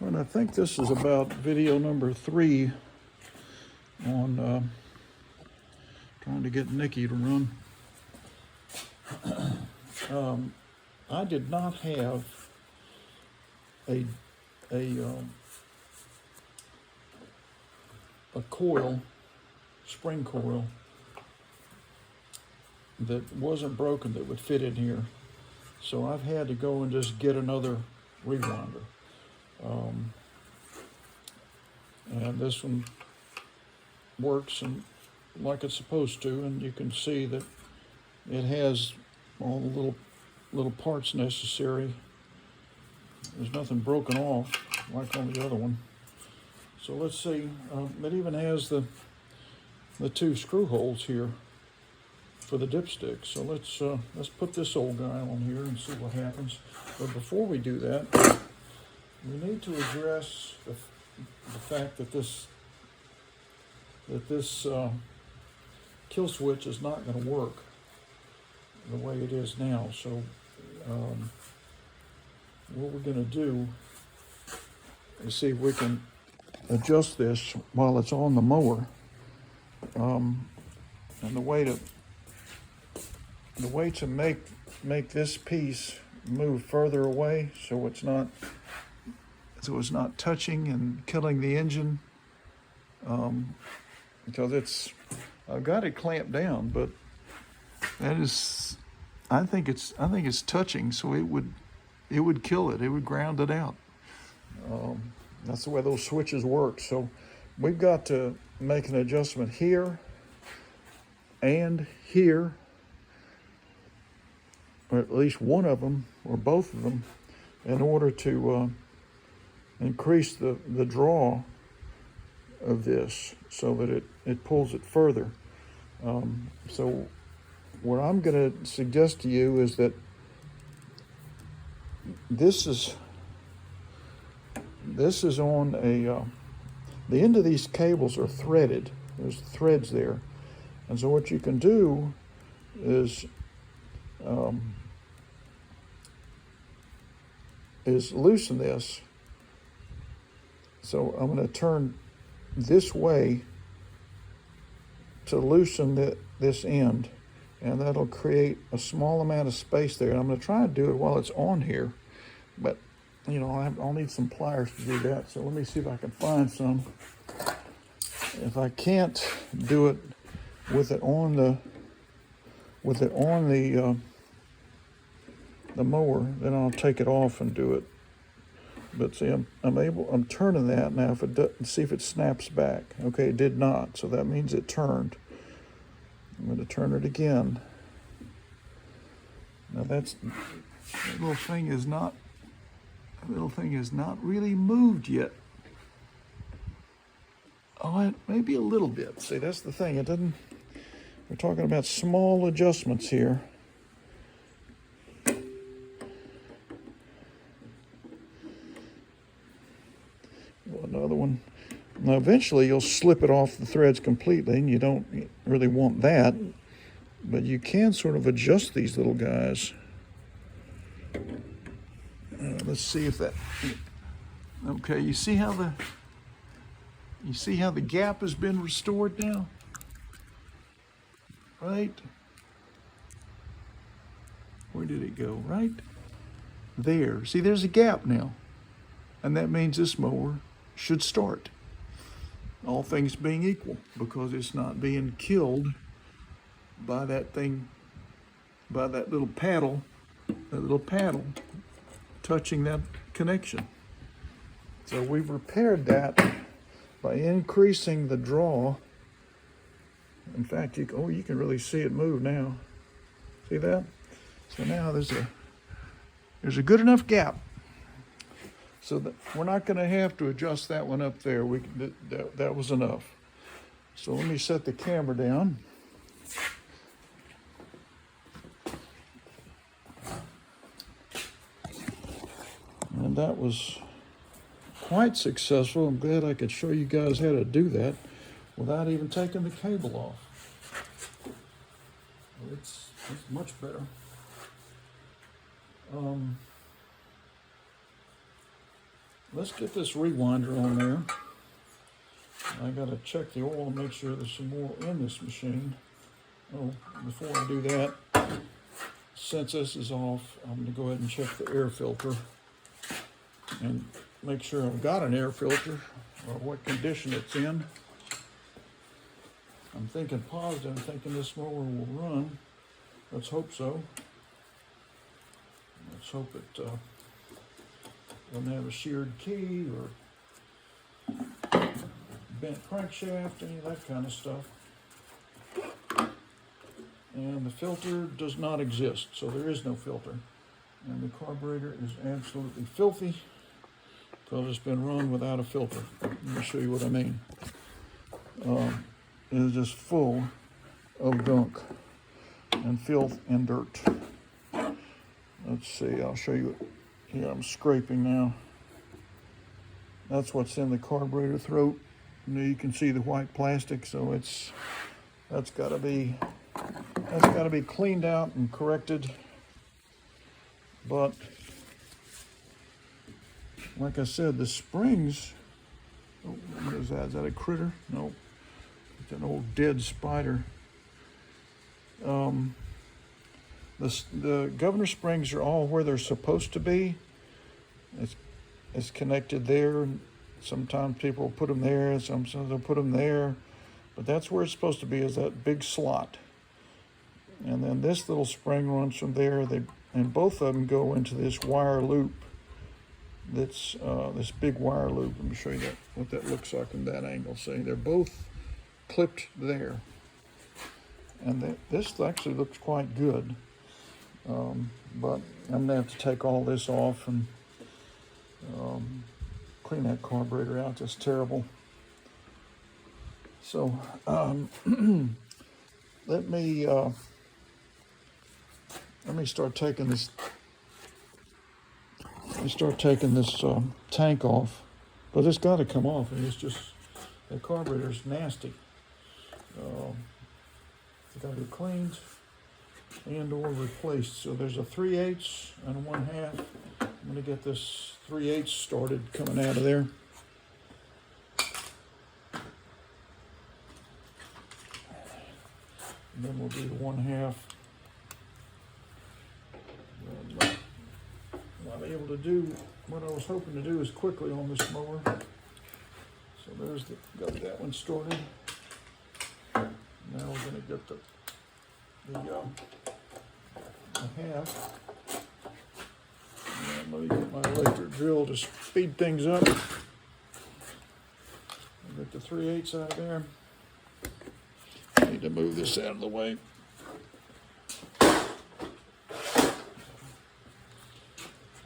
And I think this is about video number 3 on trying to get Nikki to run. I did not have a coil, spring coil, that wasn't broken that would fit in here. So I've had to go and just get another rewinder. And this one works and like it's supposed to, and you can see that it has all the little parts necessary. There's nothing broken off like on the other one. So let's see, it even has the 2 screw holes here for the dipstick. So let's put this old guy on here and see what happens. But before we do that, we need to address the fact that this kill switch is not going to work the way it is now. So what we're going to do is see if we can adjust this while it's on the mower. And the way to make this piece move further away so it's not touching and killing the engine, because I've got it clamped down, but that is, I think it's touching, so it would kill it. It would ground it out. That's the way those switches work. So we've got to make an adjustment here and here, or at least one of them or both of them, in order to increase the draw of this so that it pulls it further. So what I'm going to suggest to you is that this is on a the end of these cables are threaded. There's threads there, and so what you can do is loosen this. So I'm going to turn this way to loosen this end, and that'll create a small amount of space there. And I'm going to try to do it while it's on here, but you know, I'll need some pliers to do that. So let me see if I can find some. If I can't do it with it on the mower, then I'll take it off and do it. But see, I'm turning that now. If it doesn't, see if it snaps back. Okay, it did not, so that means it turned. I'm going to turn it again. Now that little thing is not really moved yet. Oh, maybe a little bit. See, that's the thing. It doesn't. We're talking about small adjustments here. Another one. Now eventually you'll slip it off the threads completely, and you don't really want that, but you can sort of adjust these little guys. Let's see if that, okay, you see how the gap has been restored now? Right? Where did it go? Right there. See, there's a gap now, and that means this mower should start, all things being equal, because it's not being killed by that thing, by that little paddle touching that connection. So we've repaired that by increasing the draw. In fact, you can really see it move now. See that? So now there's a good enough gap so that we're not going to have to adjust that one up there. That was enough. So let me set the camera down. And that was quite successful. I'm glad I could show you guys how to do that without even taking the cable off. It's much better. let's get this rewinder on there. I gotta check the oil and make sure there's some more in this machine. Oh, before I do that, since this is off, I'm gonna go ahead and check the air filter and make sure I've got an air filter or what condition it's in. I'm thinking positive, I'm thinking this mower will run. Let's hope so. Let's hope it doesn't have a sheared key or bent crankshaft, any of that kind of stuff. And the filter does not exist, so there is no filter. And the carburetor is absolutely filthy because it's been run without a filter. Let me show you what I mean. It is just full of gunk and filth and dirt. Let's see, I'll show you. Here, I'm scraping now. That's what's in the carburetor throat. You can see the white plastic, so that's got to be cleaned out and corrected. But like I said, the springs. Oh, what is that? Is that a critter? No, it's an old dead spider. The governor springs are all where they're supposed to be. It's connected there. Sometimes people put them there, sometimes they'll put them there, but that's where it's supposed to be, is that big slot. And then this little spring runs from there, and both of them go into this wire loop. That's this big wire loop. Let me show you what that looks like from that angle. See, they're both clipped there. And this actually looks quite good. But I'm gonna have to take all this off and clean that carburetor out. Just terrible. So let me start taking this. Tank off, but it's got to come off. And it's just the carburetor's nasty. It's got to be cleaned and or replaced. So there's a 3/8 and a 1/2. I'm going to get this 3/8 started coming out of there. And then we'll do the 1/2. Not able to do what I was hoping to do as quickly on this mower. So there's got that one started. Now we're going to get the 1/2. And let me get my electric drill to speed things up. I'll get the 3/8 out of there. I need to move this out of the way.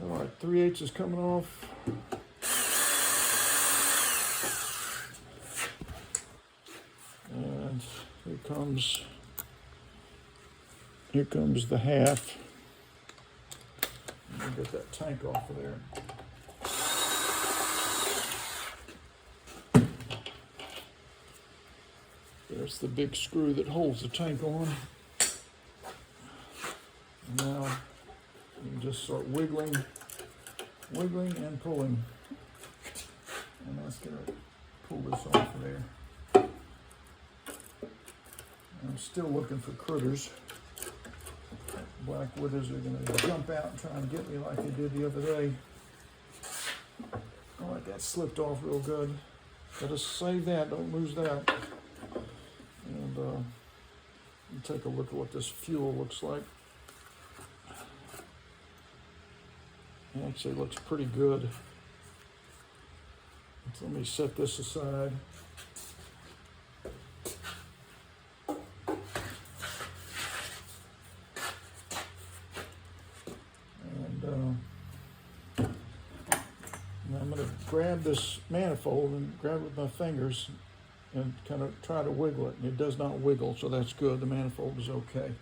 All right, 3/8 is coming off. And here comes the 1/2. Let me get that tank off of there. There's the big screw that holds the tank on. Now you can just start wiggling and pulling. And that's going to pull this off of there. I'm still looking for critters. Black withers are going to jump out and try and get me like they did the other day. All right, that slipped off real good. Gotta save that, don't lose that. And take a look at what this fuel looks like. It actually looks pretty good. So let me set this aside. I'm going to grab this manifold and grab it with my fingers and kind of try to wiggle it. And it does not wiggle, so that's good. The manifold is okay.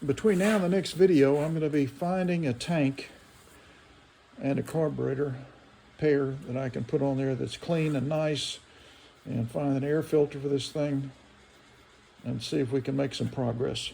Between now and the next video, I'm going to be finding a tank and a carburetor pair that I can put on there that's clean and nice, and find an air filter for this thing and see if we can make some progress.